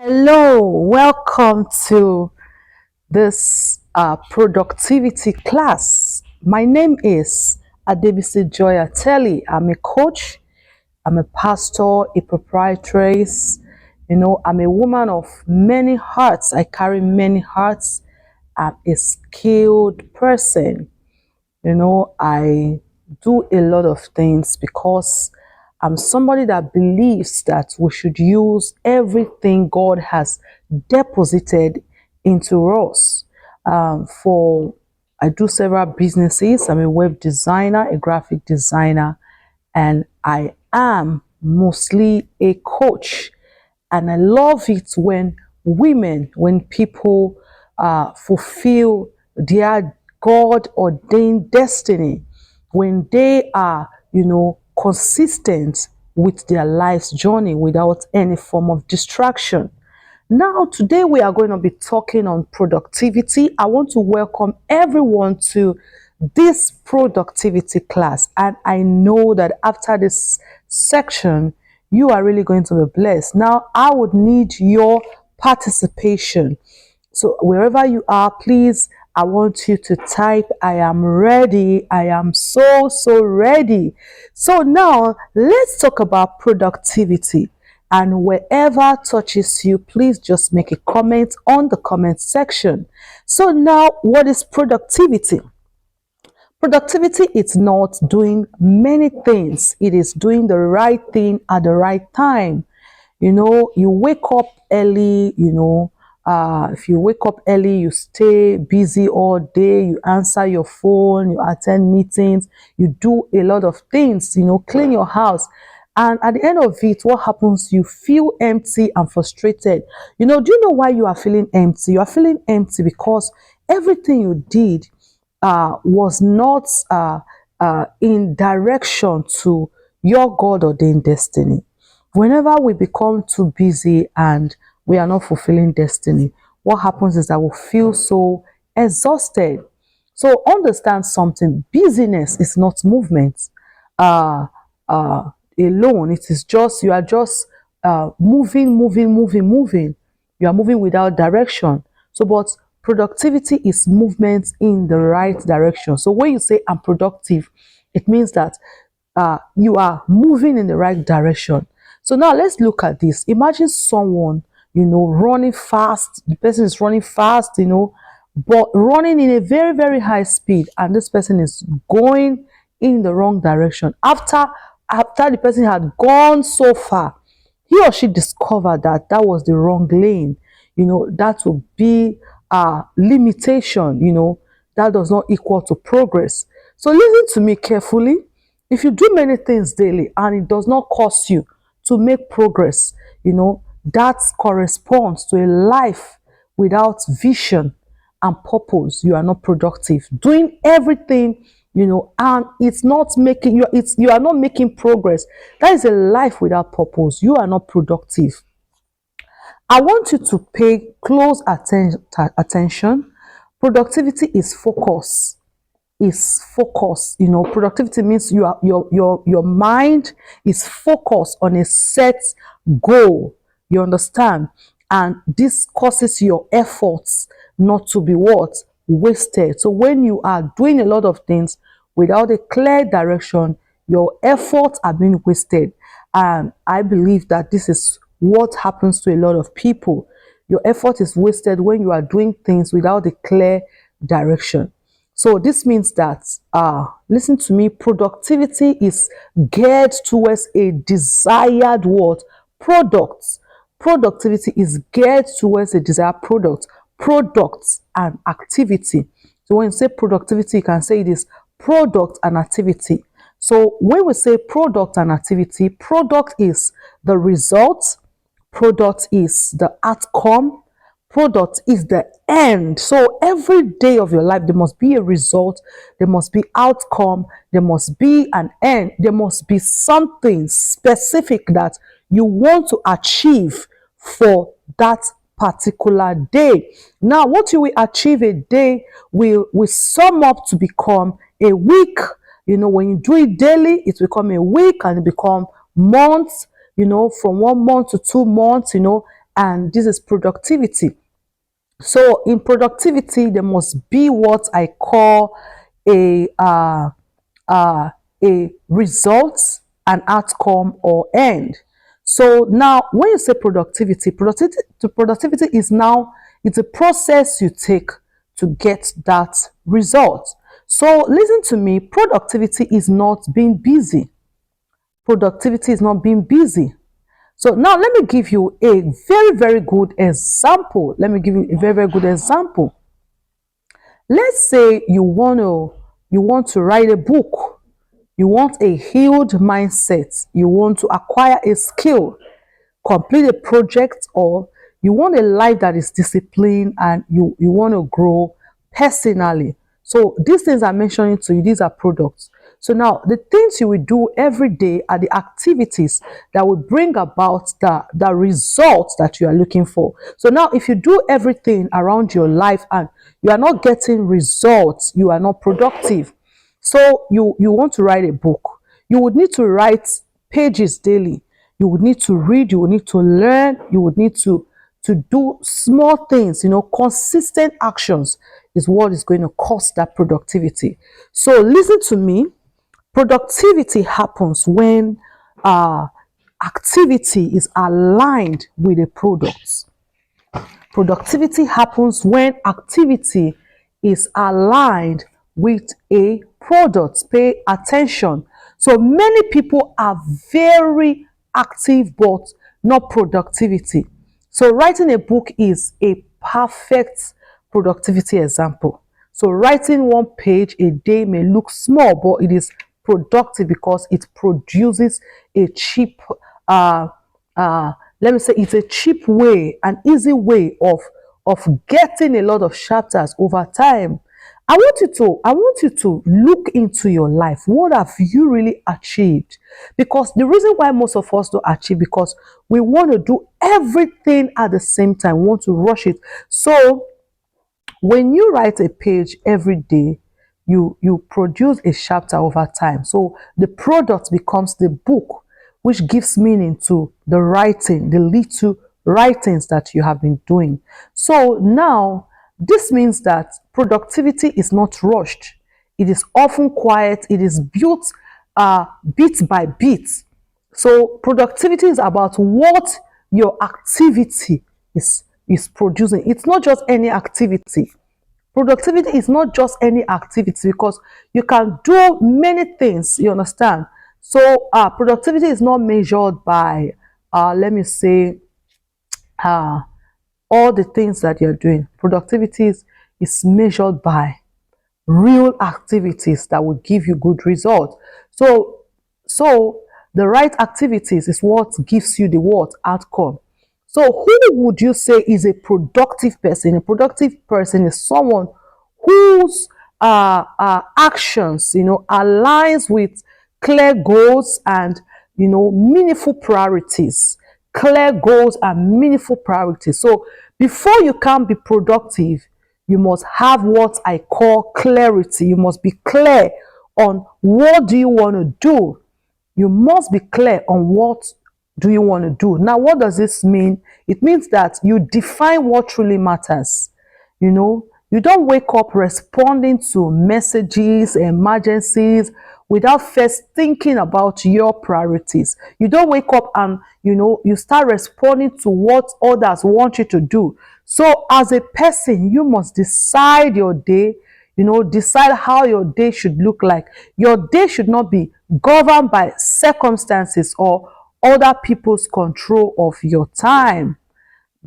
Hello, welcome to this productivity class. My name is Adebisi Joy Ateli. I'm a coach, I'm a pastor, a proprietress. I'm a woman of many hearts. I carry many hearts. I'm a skilled person. I do a lot of things because I'm somebody that believes that we should use everything God has deposited into us. For I do several businesses. I'm a web designer, a graphic designer, and I am mostly a coach. And I love it when people fulfill their God ordained destiny, when they are, consistent with their life's journey without any form of distraction. Now, today we are going to be talking on productivity. I want to welcome everyone to this productivity class. And I know that after this section, you are really going to be blessed. Now, I would need your participation. So wherever you are, please, I want you to type, I am ready. I am so ready. So now let's talk about productivity. And wherever touches you, please just make a comment on the comment section. So now, what is productivity? Productivity is not doing many things. It is doing the right thing at the right time. You wake up early, if you wake up early, you stay busy all day, you answer your phone, you attend meetings, you do a lot of things, clean your house. And at the end of it, what happens? You feel empty and frustrated. Do you know why you are feeling empty? You are feeling empty because everything you did was not in direction to your God ordained destiny. Whenever we become too busy and we are not fulfilling destiny, what happens is that we feel so exhausted. So understand something: busyness is not movement uh, alone. It is just you are just moving. You are moving without direction. So, but productivity is movement in the right direction. So when you say I'm productive, it means that you are moving in the right direction. So now let's look at this. Imagine someone, running fast. The person is running fast, but running in a very high speed, and this person is going in the wrong direction. After the person had gone so far, he or she discovered that that was the wrong lane. That would be a limitation. That does not equal to progress. So listen to me carefully. If you do many things daily and it does not cause you to make progress, that corresponds to a life without vision and purpose. You are not productive. Doing everything, and it's not making you are not making progress. That is a life without purpose. You are not productive. I want you to pay close attention. Productivity is focus. Is focus. Productivity means your mind is focused on a set goal. You understand? And this causes your efforts not to be what? Wasted. So when you are doing a lot of things without a clear direction, your efforts are being wasted. And I believe that this is what happens to a lot of people. Your effort is wasted when you are doing things without a clear direction. So this means that, listen to me, productivity is geared towards a desired what? Product. Productivity is geared towards a desired product, products and activity. So when you say productivity, you can say it is product and activity. So when we say product and activity, product is the result, product is the outcome, product is the end. So every day of your life, there must be a result, there must be outcome, there must be an end, there must be something specific that you want to achieve for that particular day. Now, what you will achieve a day will sum up to become a week. When you do it daily, it become a week and it become months, from 1 month to 2 months, and this is productivity. So in productivity, there must be what I call a a result, an outcome, or end. So now, when you say productivity is now, it's a process you take to get that result. So listen to me, productivity is not being busy. Productivity is not being busy. So now let me give you a very, very good example. Let me give you a very, very good example. Let's say you want to write a book. You want a healed mindset. You want to acquire a skill, complete a project, or you want a life that is disciplined and you want to grow personally. So these things I'm mentioning to you, these are products. So now the things you will do every day are the activities that will bring about the results that you are looking for. So now if you do everything around your life and you are not getting results, you are not productive. So you want to write a book. You would need to write pages daily. You would need to read, you would need to learn, you would need to do small things, consistent actions is what is going to cause that productivity. So listen to me. Productivity happens when uh, activity is aligned with a product. Productivity happens when activity is aligned with a product. Pay attention. So many people are very active but not productivity. So writing a book is a perfect productivity example. So writing one page a day may look small, but it is productive because it produces a cheap uh, uh, let me say it's a cheap way, an easy way of getting a lot of chapters over time. I want you to look into your life. What have you really achieved? Because the reason why most of us don't achieve, because we want to do everything at the same time, we want to rush it. So when you write a page every day, you produce a chapter over time. So the product becomes the book, which gives meaning to the writing, the little writings that you have been doing. So now this means that productivity is not rushed. It is often quiet. It is built bit by bit. So productivity is about what your activity is producing. It's not just any activity. Productivity is not just any activity because you can do many things, you understand? So productivity is not measured by let me say uh, all the things that you're doing. Productivity is measured by real activities that will give you good results. So the right activities is what gives you the what outcome. So who would you say is a productive person? A productive person is someone whose actions, aligns with clear goals and meaningful priorities. Clear goals and meaningful priorities. So before you can be productive, you must have what I call clarity. You must be clear on what do you want to do. You must be clear on what do you want to do. Now, what does this mean? It means that you define what truly matters. You don't wake up responding to messages, emergencies, without first thinking about your priorities. You don't wake up and you start responding to what others want you to do. So as a person, you must decide your day, decide how your day should look like. Your day should not be governed by circumstances or other people's control of your time.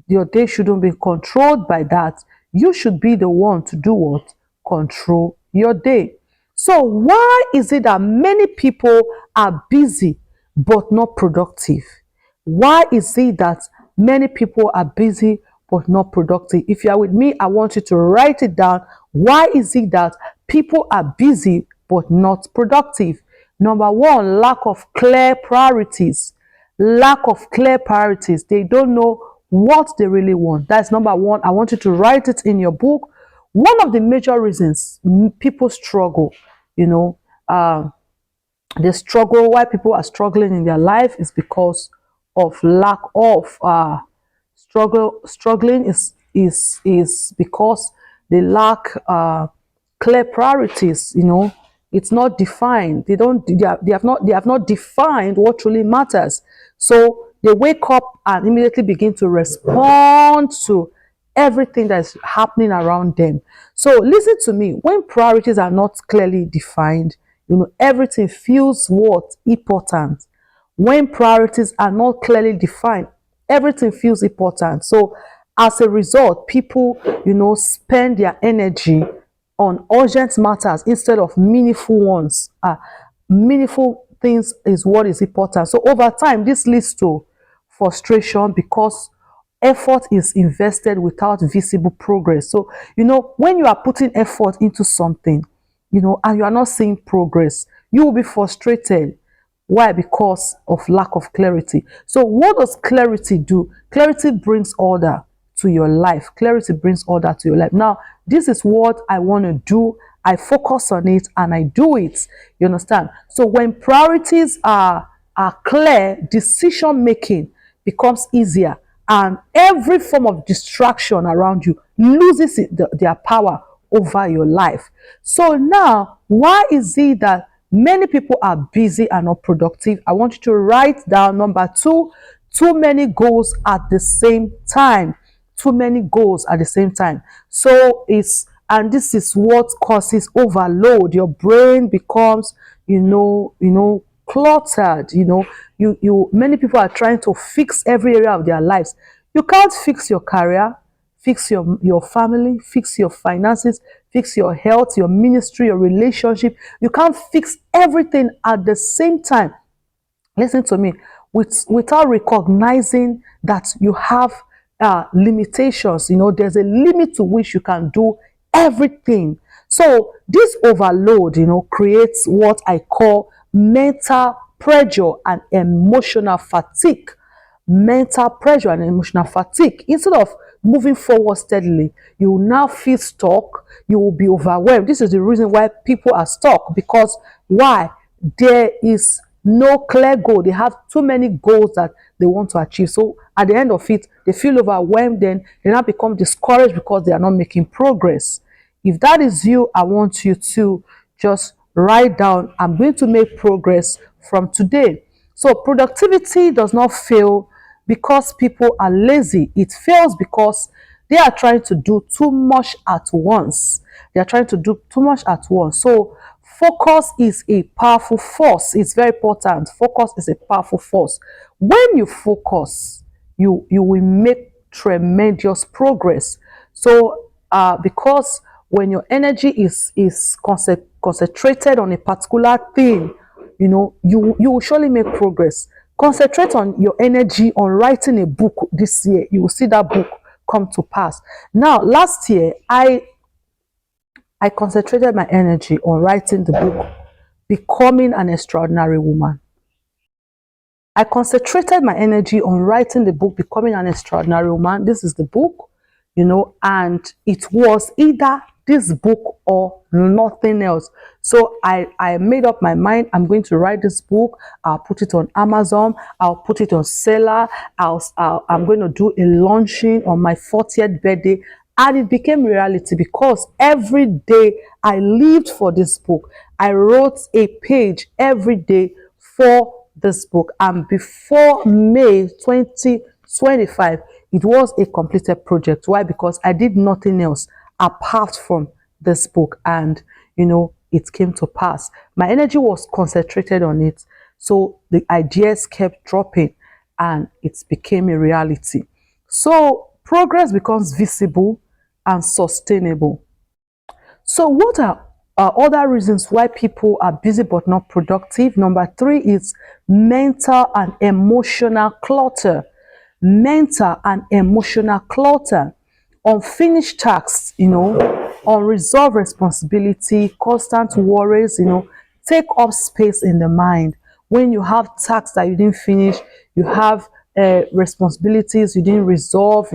Your day shouldn't be controlled by that. You should be the one to do what? Control your day. So why is it that many people are busy but not productive? Why is it that many people are busy but not productive? If you are with me, I want you to write it down. Why is it that people are busy but not productive? Number one, lack of clear priorities. Lack of clear priorities. They don't know what they really want. That's number one. I want you to write it in your book. One of the major reasons people struggle, you know, uh, they struggle, why people are struggling in their life is because of lack of struggling is because they lack clear priorities. It's not defined. They have not defined what truly matters. So they wake up and immediately begin to respond to everything that's happening around them. So listen to me. When priorities are not clearly defined, everything feels what important. When priorities are not clearly defined, everything feels important. So as a result, people, spend their energy on urgent matters instead of meaningful ones. Meaningful things is what is important. So over time, this leads to frustration because effort is invested without visible progress. So, when you are putting effort into something, and you are not seeing progress, you will be frustrated. Why? Because of lack of clarity. So what does clarity do? Clarity brings order to your life. Clarity brings order to your life. Now, this is what I want to do. I focus on it and I do it. You understand? So when priorities are clear, decision making becomes easier, and every form of distraction around you loses their power over your life. So now, why is it that many people are busy and not productive? I want you to write down number two: too many goals at the same time. Too many goals at the same time. So and this is what causes overload. Your brain becomes, cluttered. Many people are trying to fix every area of their lives. You can't fix your career, fix your family, fix your finances, fix your health, your ministry, your relationship. You can't fix everything at the same time. Listen to me. Without recognizing that you have limitations. There's a limit to which you can do everything. So this overload, creates what I call mental pressure and emotional fatigue. Mental pressure and emotional fatigue. Instead of moving forward steadily, you will now feel stuck. You will be overwhelmed. This is the reason why people are stuck. Because why? There is no clear goal. They have too many goals that they want to achieve. So at the end of it, they feel overwhelmed. Then they now become discouraged because they are not making progress. If that is you, I want you to just write down, I'm going to make progress from today. So productivity does not fail because people are lazy. It fails because they are trying to do too much at once. They are trying to do too much at once. So focus is a powerful force. It's very important. Focus is a powerful force. When you focus, you will make tremendous progress. So because when your energy is concentrated on a particular thing, you will surely make progress. Concentrate on your energy on writing a book this year. You will see that book come to pass. Now, last year, I concentrated my energy on writing the book, Becoming an Extraordinary Woman. I concentrated my energy on writing the book, Becoming an Extraordinary Woman. This is the book, and it was either this book or nothing else. So I made up my mind, I'm going to write this book. I'll put it on Amazon. I'll put it on Seller. I'm going to do a launching on my 40th birthday. And it became reality because every day I lived for this book. I wrote a page every day for this book, and before May 2025 it was a completed project. Why? Because I did nothing else apart from this book, and it came to pass. My energy was concentrated on it, so the ideas kept dropping and it became a reality. So progress becomes visible and sustainable. So what are other reasons why people are busy but not productive? Number three is mental and emotional clutter. Mental and emotional clutter. Unfinished tasks, unresolved responsibility, constant worries, take up space in the mind. When you have tasks that you didn't finish, you have responsibilities you didn't resolve,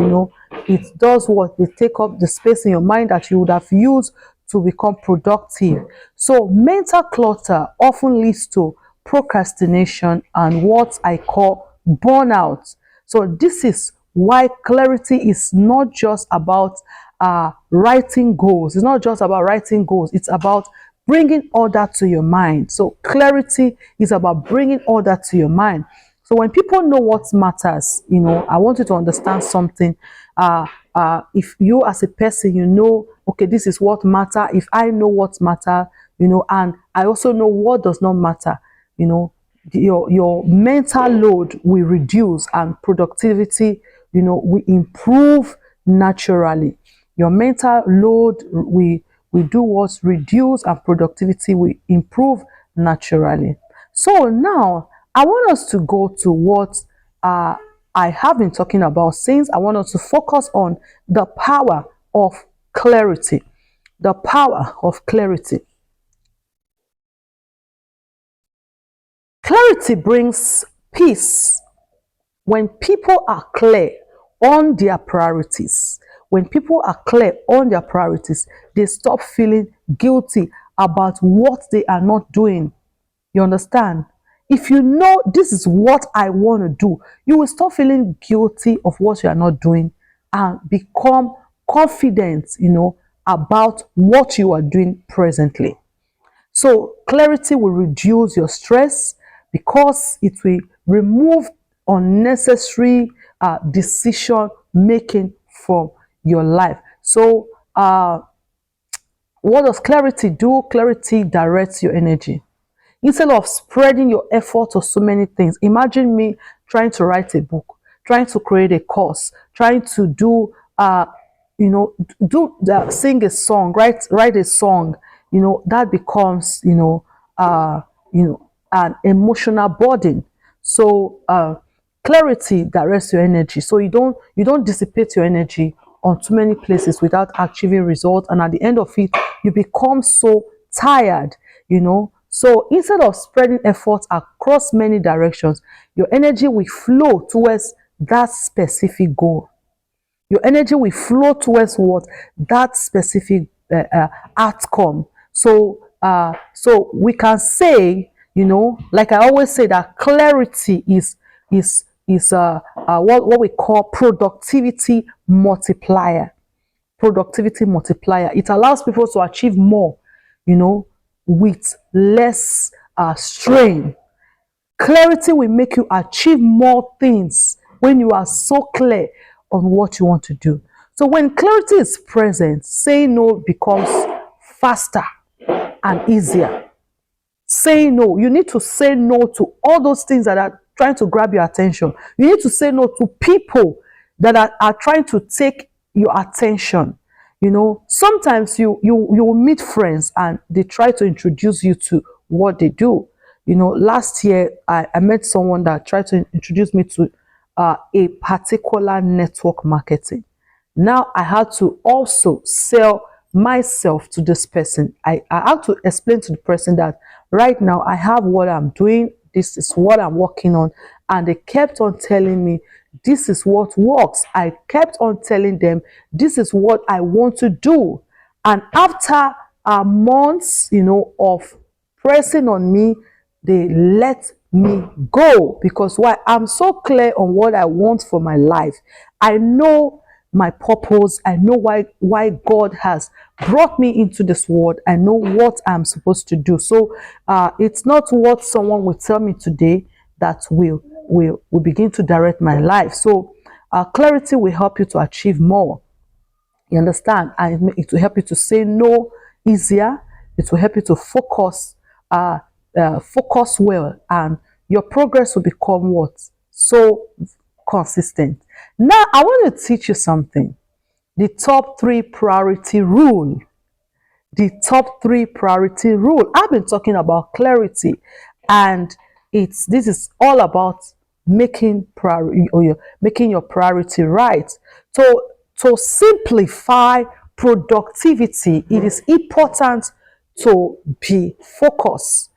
it does what? They take up the space in your mind that you would have used to become productive. So mental clutter often leads to procrastination and what I call burnout. So this is why clarity is not just about writing goals. It's not just about writing goals. It's about bringing order to your mind. So clarity is about bringing order to your mind. So when people know what matters, I want you to understand something. If you as a person, okay, this is what matter. If I know what matter, and I also know what does not matter, your mental load will reduce and productivity, will improve naturally. Your mental load will do what's reduce and productivity will improve naturally. So now I want us to go to what uh, I have been talking about since. I want us to focus on the power of clarity. The power of clarity. Clarity brings peace. When people are clear on their priorities, they stop feeling guilty about what they are not doing. You understand? If you know this is what I want to do, you will stop feeling guilty of what you are not doing and become confident, about what you are doing presently. So clarity will reduce your stress because it will remove unnecessary decision making from your life. So what does clarity do? Clarity directs your energy. Instead of spreading your effort to so many things, imagine me trying to write a book, trying to create a course, trying to do, sing a song, write a song. That becomes, an emotional burden. So clarity directs your energy. So you don't dissipate your energy on too many places without achieving results. And at the end of it, you become so tired. So instead of spreading efforts across many directions, your energy will flow towards that specific goal. Your energy will flow towards what? That specific outcome. So we can say, like I always say, that clarity is what we call productivity multiplier. It allows people to achieve more, with less strain. Clarity will make you achieve more things when you are so clear on what you want to do. So when clarity is present, saying no becomes faster and easier. Say no. You need to say no to all those things that are trying to grab your attention. You need to say no to people that are trying to take your attention. Sometimes you will meet friends and they try to introduce you to what they do. Last year I met someone that tried to introduce me to a particular network marketing. Now I had to also sell myself to this person. I had to explain to the person that right now I have what I'm doing, this is what I'm working on, and they kept on telling me this is what works. I kept on telling them this is what I want to do. And after months, of pressing on me, they let me go. Because why? I'm so clear on what I want for my life. I know my purpose. I know why God has brought me into this world. I know what I'm supposed to do. So it's not what someone will tell me today that will begin to direct my life. So clarity will help you to achieve more. You understand? And it will help you to say no easier. It will help you to focus well, and your progress will become what? So consistent. Now, I want to teach you something. The top three priority rule. The top three priority rule. I've been talking about clarity, and this is all about making making your priority right. To simplify productivity, it is important to be focused.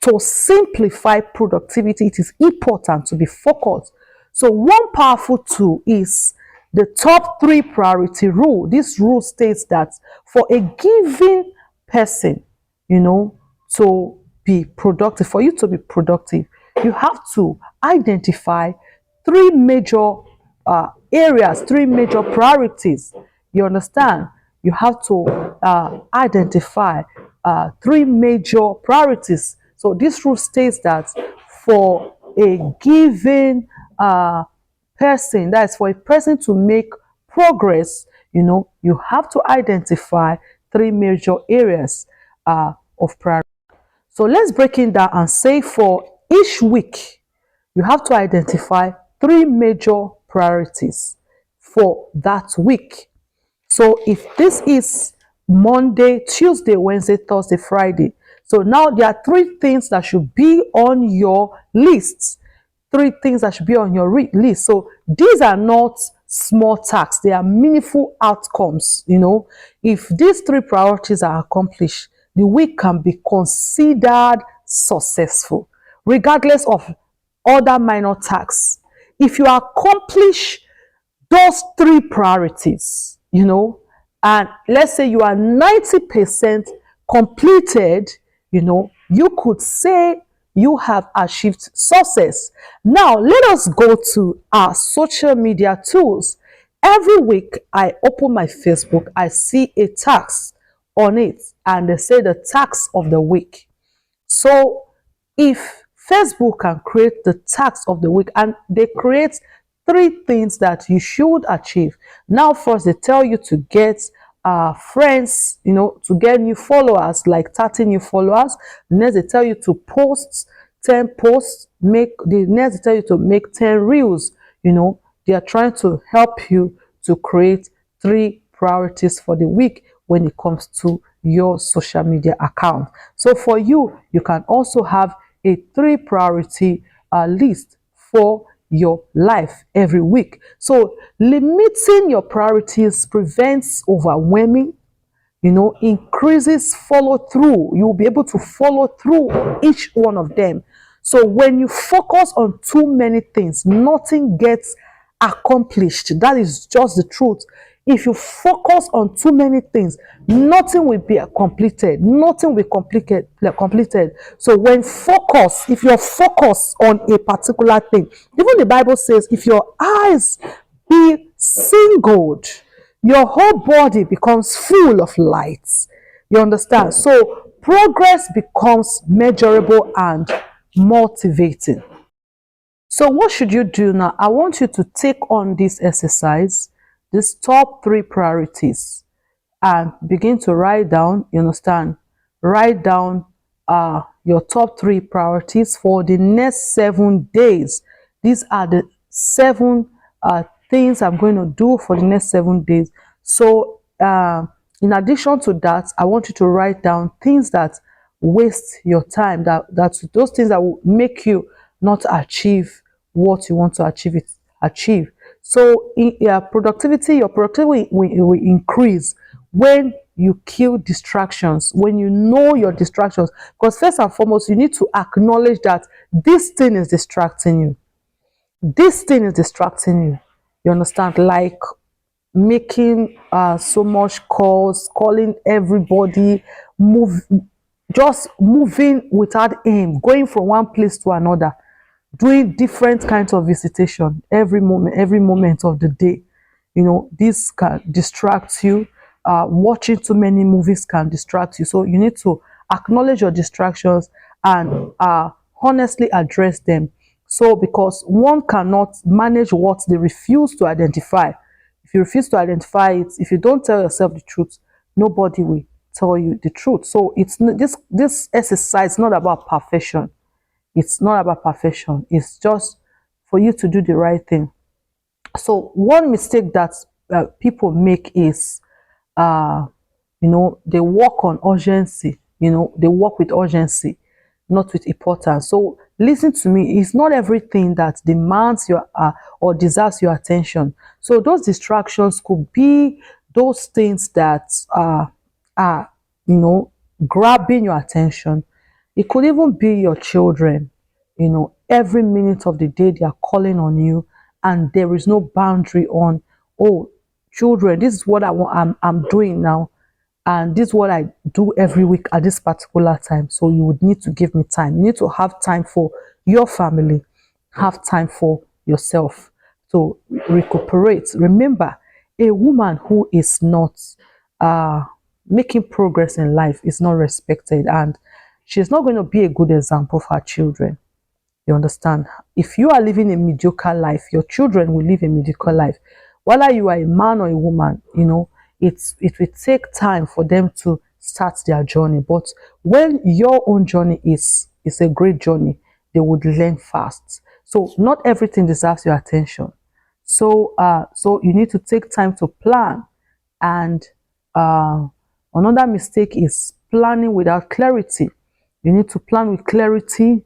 To simplify productivity, it is important to be focused. So one powerful tool is the top three priority rule. This rule states that for a given person, to be productive, for you to be productive, you have to identify three major areas, three major priorities. You understand? You have to identify three major priorities. So this rule states that for a given person, that is for a person to make progress, you have to identify three major areas of priority. So let's break it down and say for each week, you have to identify three major priorities for that week. So if this is Monday, Tuesday, Wednesday, Thursday, Friday, so now there are three things that should be on your list. Three things that should be on your list. So these are not small tasks, they are meaningful outcomes. If these three priorities are accomplished, the week can be considered successful, regardless of other minor tasks. If you accomplish those three priorities, and let's say you are 90% completed, you could say you have achieved success. Now, let us go to our social media tools. Every week I open my Facebook, I see a task on it, and they say the task of the week. So if Facebook can create the task of the week, and they create three things that you should achieve. Now, first, they tell you to get friends, to get new followers, like 30 new followers. Next, they tell you to post 10 posts, next they tell you to make 10 reels. They are trying to help you to create three priorities for the week when it comes to your social media account. So for you, you can also have a three priority list for your life every week. So limiting your priorities prevents overwhelming, increases follow through. You'll be able to follow through each one of them. So when you focus on too many things, nothing gets accomplished. That is just the truth. If you focus on too many things, nothing will be completed. Nothing will completed. So if you're focused on a particular thing, even the Bible says, if your eyes be singled, your whole body becomes full of light. You understand? So progress becomes measurable and motivating. So what should you do now? I want you to take on this exercise, these top three priorities, and begin to write down, you understand? Write down your top three priorities for the next 7 days. These are the seven things I'm going to do for the next 7 days. So in addition to that, I want you to write down things that waste your time, that's those things that will make you not achieve what you want to achieve. So your productivity will increase when you kill distractions, when you know your distractions. Because first and foremost, you need to acknowledge that this thing is distracting you. This thing is distracting you. You understand? Like making so much calls, calling everybody, just moving without aim, going from one place to another, doing different kinds of visitation every moment of the day. This can distract you. Watching too many movies can distract you. So you need to acknowledge your distractions and honestly address them. So because one cannot manage what they refuse to identify. If you refuse to identify it, if you don't tell yourself the truth, nobody will tell you the truth. So it's this exercise is not about perfection. It's not about perfection. It's just for you to do the right thing. So one mistake that people make is, they work on urgency. They work with urgency, not with importance. So listen to me. It's not everything that demands your or deserves your attention. So those distractions could be those things that are grabbing your attention. It could even be your children. Every minute of the day they are calling on you, and there is no boundary on, oh, children, this is what I want. I'm doing now, and this is what I do every week at this particular time. So you would need to give me time. You need to have time for your family, have time for yourself, to recuperate. Remember, a woman who is not uh, making progress in life is not respected, and she's not going to be a good example for her children. You understand? If you are living a mediocre life, your children will live a mediocre life. Whether you are a man or a woman, it will take time for them to start their journey. But when your own journey is a great journey, they would learn fast. So not everything deserves your attention. So you need to take time to plan. And uh, another mistake is planning without clarity. You need to plan with clarity,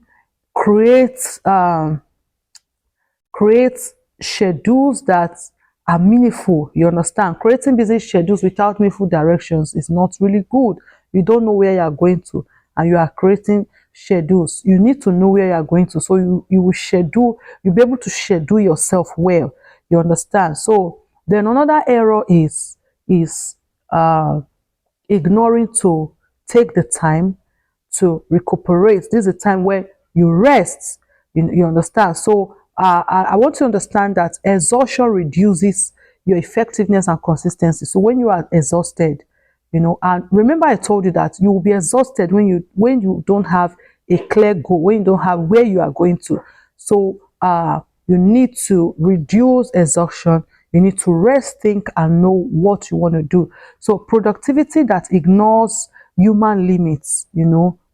create create schedules that are meaningful. You understand? Creating busy schedules without meaningful directions is not really good. You don't know where you are going to, and you are creating schedules. You need to know where you are going to, so you will schedule. You'll be able to schedule yourself well. You understand? So then another error is uh, ignoring to take the time to recuperate. This is a time where you rest. You understand? So I want to understand that exhaustion reduces your effectiveness and consistency. So when you are exhausted, and remember I told you that you will be exhausted when you don't have a clear goal, when you don't have where you are going to. So you need to reduce exhaustion. You need to rest, think, and know what you want to do. So productivity that ignores human limits,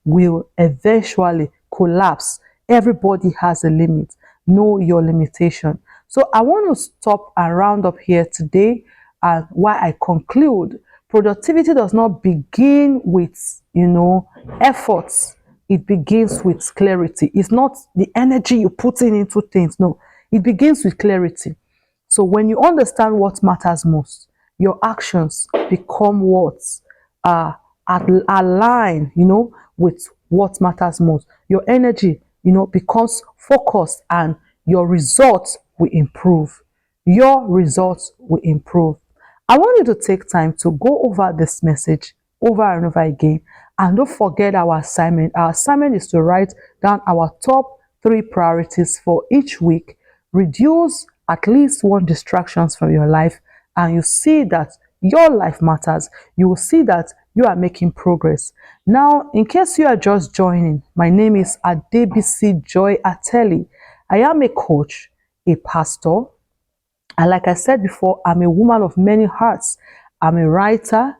will eventually collapse. Everybody has a limit. Know your limitation. So I want to stop and round up here today. And why I conclude, productivity does not begin with, efforts. It begins with clarity. It's not the energy you put into things. No, it begins with clarity. So when you understand what matters most, your actions become what are align, with what matters most. Your energy, becomes focused, and your results will improve. Your results will improve. I want you to take time to go over this message over and over again. And don't forget our assignment. Our assignment is to write down our top 3 priorities for each week. Reduce at least one distractions from your life, and you see that your life matters. You will see that you are making progress. Now, in case you are just joining, my name is Adebisi Joy Ateli. I am a coach, a pastor, and like I said before, I'm a woman of many hearts. I'm a writer,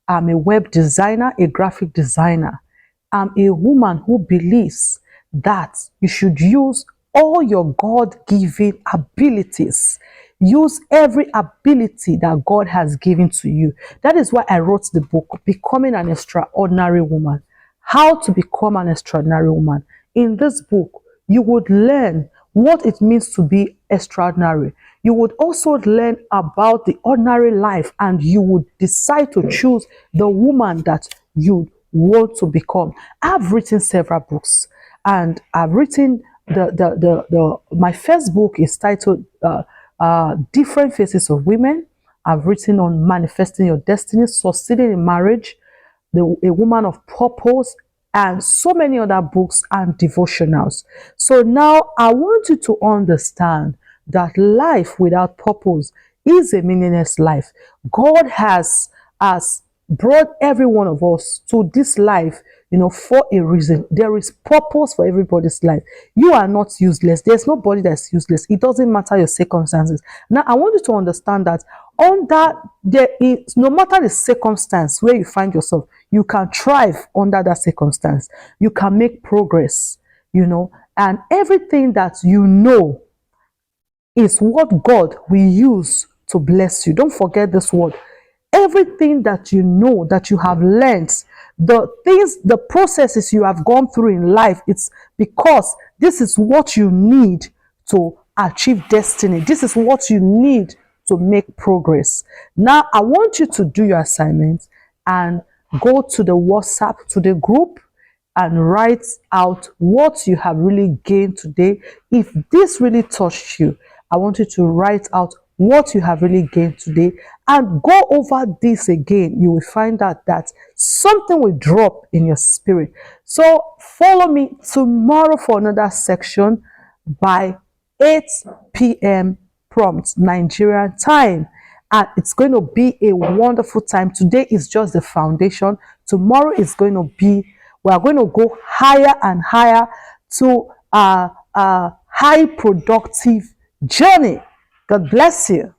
I'm a web designer, a graphic designer. I'm a woman who believes that you should use all your God-given abilities. Use every ability that God has given to you. That is why I wrote the book, Becoming an Extraordinary Woman. How to become an extraordinary woman. In this book, you would learn what it means to be extraordinary. You would also learn about the ordinary life, and you would decide to choose the woman that you want to become. I've written several books, and I've written my first book is titled Different Faces of Women. I've written on manifesting your destiny, succeeding in marriage, a woman of purpose, and so many other books and devotionals. So now I want you to understand that life without purpose is a meaningless life. God has brought every one of us to this life, for a reason. There is purpose for everybody's life. You are not useless. There's nobody that's useless. It doesn't matter your circumstances. Now, I want you to understand that there is, no matter the circumstance where you find yourself, you can thrive under that circumstance. You can make progress, and everything that is what God will use to bless you. Don't forget this word. Everything that that you have learned, the processes you have gone through in life, it's because this is what you need to achieve destiny. This is what you need to make progress. Now, I want you to do your assignment and go to the WhatsApp, to the group, and write out what you have really gained today. If this really touched you, I want you to write out what you have really gained today and go over this again. You will find out that something will drop in your spirit. So follow me tomorrow for another section by 8 p.m. prompt Nigerian time. And it's going to be a wonderful time. Today is just the foundation. Tomorrow is going to be, we are going to go higher and higher to a high productive journey. God bless you.